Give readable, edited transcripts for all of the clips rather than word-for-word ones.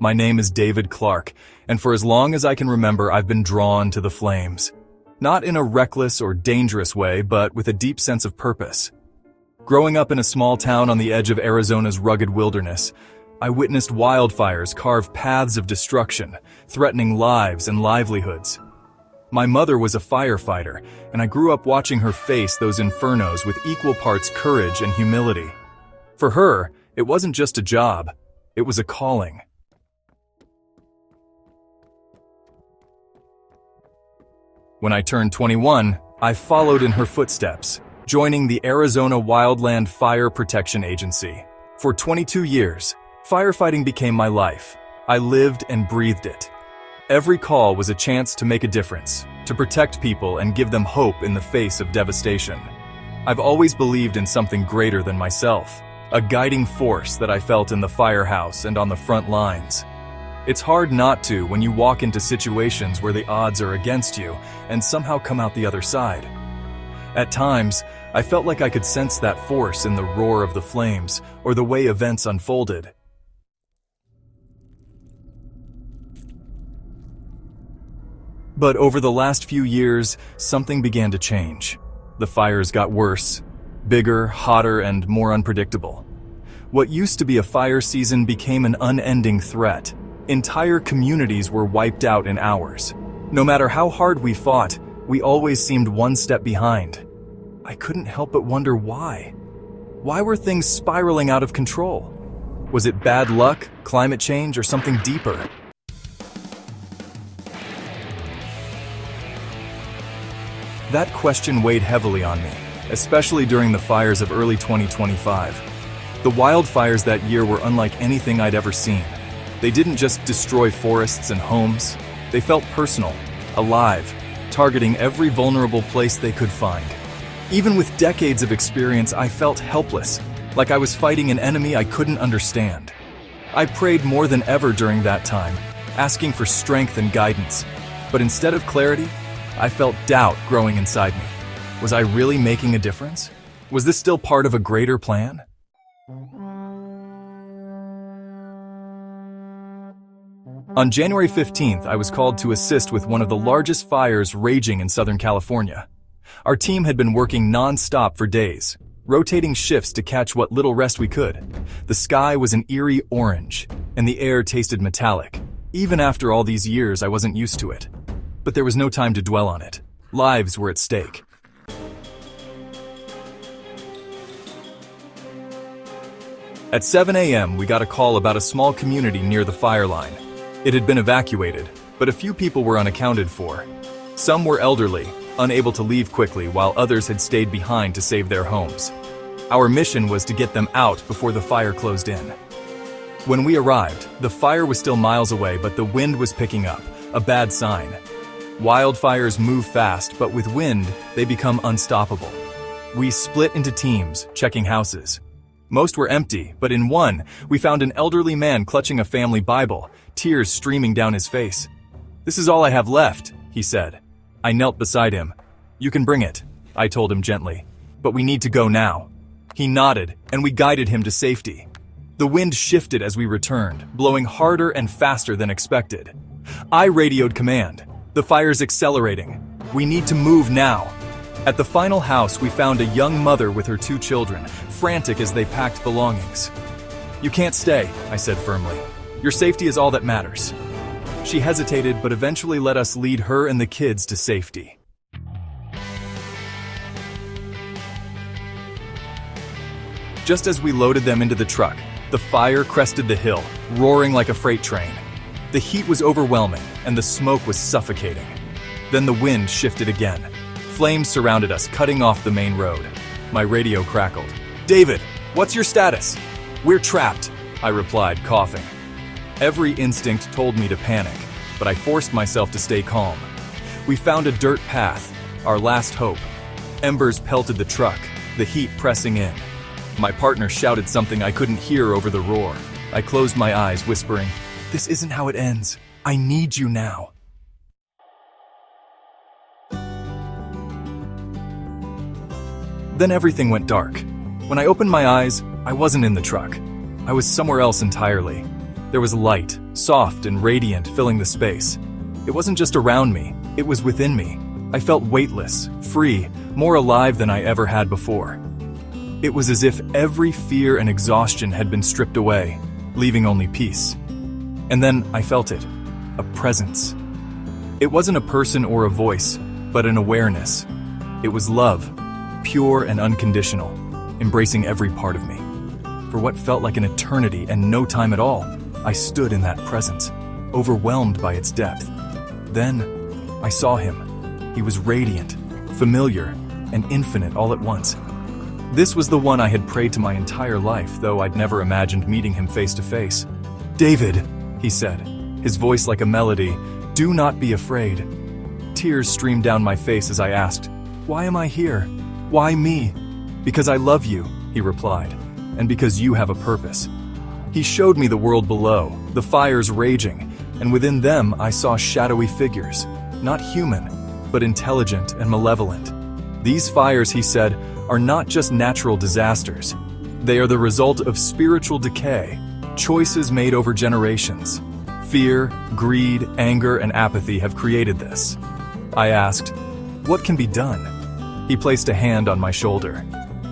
My name is David Clarke, and for as long as I can remember, I've been drawn to the flames. Not in a reckless or dangerous way, but with a deep sense of purpose. Growing up in a small town on the edge of Arizona's rugged wilderness, I witnessed wildfires carve paths of destruction, threatening lives and livelihoods. My mother was a firefighter, and I grew up watching her face those infernos with equal parts courage and humility. For her, it wasn't just a job, it was a calling. When I turned 21, I followed in her footsteps, joining the Arizona Wildland Fire Protection Agency. For 22 years, firefighting became my life. I lived and breathed it. Every call was a chance to make a difference, to protect people and give them hope in the face of devastation. I've always believed in something greater than myself, a guiding force that I felt in the firehouse and on the front lines. It's hard not to when you walk into situations where the odds are against you and somehow come out the other side. At times, I felt like I could sense that force in the roar of the flames or the way events unfolded. But over the last few years, something began to change. The fires got worse, bigger, hotter, and more unpredictable. What used to be a fire season became an unending threat. Entire communities were wiped out in hours. No matter how hard we fought, we always seemed one step behind. I couldn't help but wonder why. Why were things spiraling out of control? Was it bad luck, climate change, or something deeper? That question weighed heavily on me, especially during the fires of early 2025. The wildfires that year were unlike anything I'd ever seen. They didn't just destroy forests and homes. They felt personal, alive, targeting every vulnerable place they could find. Even with decades of experience, I felt helpless, like I was fighting an enemy I couldn't understand. I prayed more than ever during that time, asking for strength and guidance. But instead of clarity, I felt doubt growing inside me. Was I really making a difference? Was this still part of a greater plan? On January 15th, I was called to assist with one of the largest fires raging in Southern California. Our team had been working non-stop for days, rotating shifts to catch what little rest we could. The sky was an eerie orange, and the air tasted metallic. Even after all these years, I wasn't used to it. But there was no time to dwell on it. Lives were at stake. At 7 a.m., we got a call about a small community near the fire line. It had been evacuated, but a few people were unaccounted for. Some were elderly, unable to leave quickly, while others had stayed behind to save their homes. Our mission was to get them out before the fire closed in. When we arrived, the fire was still miles away, but the wind was picking up, a bad sign. Wildfires move fast, but with wind, they become unstoppable. We split into teams, checking houses. Most were empty, but in one, we found an elderly man clutching a family Bible, tears streaming down his face. "This is all I have left," he said. I knelt beside him. "You can bring it," I told him gently, "but we need to go now." He nodded, and we guided him to safety. The wind shifted as we returned, blowing harder and faster than expected. I radioed command. "The fire's accelerating. We need to move now." At the final house, we found a young mother with her 2 children, frantic as they packed belongings. "You can't stay," I said firmly. "Your safety is all that matters." She hesitated, but eventually let us lead her and the kids to safety. Just as we loaded them into the truck, the fire crested the hill, roaring like a freight train. The heat was overwhelming, and the smoke was suffocating. Then the wind shifted again. Flames surrounded us, cutting off the main road. My radio crackled. "David, what's your status?" "We're trapped," I replied, coughing. Every instinct told me to panic, but I forced myself to stay calm. We found a dirt path, our last hope. Embers pelted the truck, the heat pressing in. My partner shouted something I couldn't hear over the roar. I closed my eyes, whispering, "This isn't how it ends. I need you now." Then everything went dark. When I opened my eyes, I wasn't in the truck. I was somewhere else entirely. There was light, soft and radiant, filling the space. It wasn't just around me, it was within me. I felt weightless, free, more alive than I ever had before. It was as if every fear and exhaustion had been stripped away, leaving only peace. And then I felt it, a presence. It wasn't a person or a voice, but an awareness. It was love, pure and unconditional, embracing every part of me. For what felt like an eternity and no time at all, I stood in that presence, overwhelmed by its depth. Then, I saw him. He was radiant, familiar, and infinite all at once. This was the one I had prayed to my entire life, though I'd never imagined meeting him face to face. "David," he said, his voice like a melody, "do not be afraid." Tears streamed down my face as I asked, "Why am I here? Why me?" "Because I love you," he replied, "and because you have a purpose." He showed me the world below, the fires raging, and within them I saw shadowy figures, not human, but intelligent and malevolent. These fires, he said, are not just natural disasters. They are the result of spiritual decay, choices made over generations. Fear, greed, anger, and apathy have created this. I asked, "What can be done?" He placed a hand on my shoulder.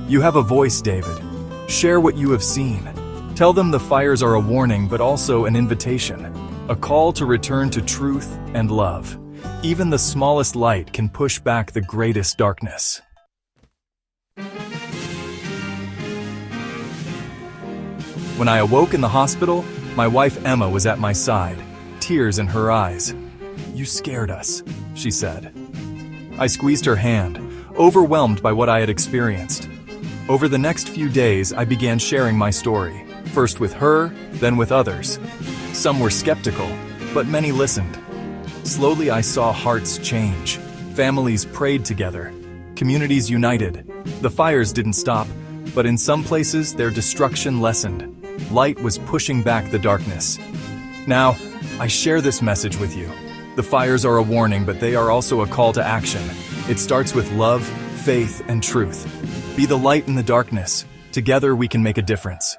"You have a voice, David. Share what you have seen. Tell them the fires are a warning, but also an invitation, a call to return to truth and love. Even the smallest light can push back the greatest darkness." When I awoke in the hospital, my wife Emma was at my side, tears in her eyes. "You scared us," she said. I squeezed her hand, overwhelmed by what I had experienced. Over the next few days, I began sharing my story, first with her, then with others. Some were skeptical, but many listened. Slowly, I saw hearts change. Families prayed together. Communities united. The fires didn't stop, but in some places, their destruction lessened. Light was pushing back the darkness. Now, I share this message with you. The fires are a warning, but they are also a call to action. It starts with love, faith, and truth. Be the light in the darkness. Together, we can make a difference.